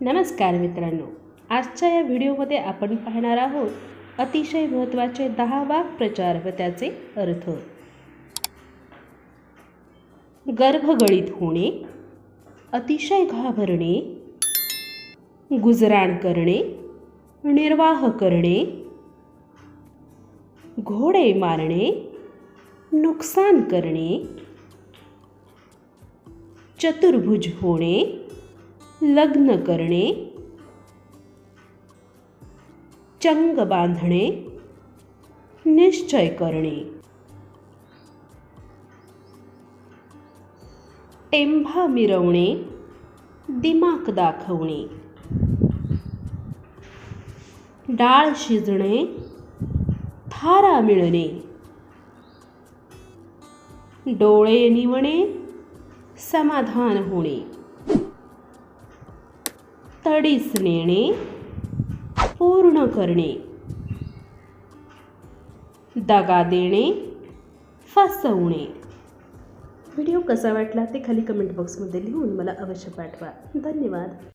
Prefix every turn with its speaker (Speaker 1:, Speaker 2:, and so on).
Speaker 1: नमस्कार मित्रांनो, आजच्या या व्हिडिओमध्ये आपण पाहणार आहोत अतिशय महत्त्वाचे 10 वाक्प्रचार व त्याचे अर्थ. गर्भगळित होणे, अतिशय घाबरणे, गुजराण करणे, निर्वाह करणे, घोडे मारणे, नुकसान करणे, चतुर्भुज होणे, लग्न करणे, चंग बांधणे, निश्चय करणे. टेंभा मिरवणे, दिमाक दाखवणे, डाळ शिजणे, थारा मिळणे, डोळे निवणे, समाधान होणे, तडीस नेणे, पूर्ण करणे, दगा देणे, फसवणे. व्हिडिओ कसा वाटला ते खाली कमेंट बॉक्समध्ये लिहून मला अवश्य पाठवा. धन्यवाद.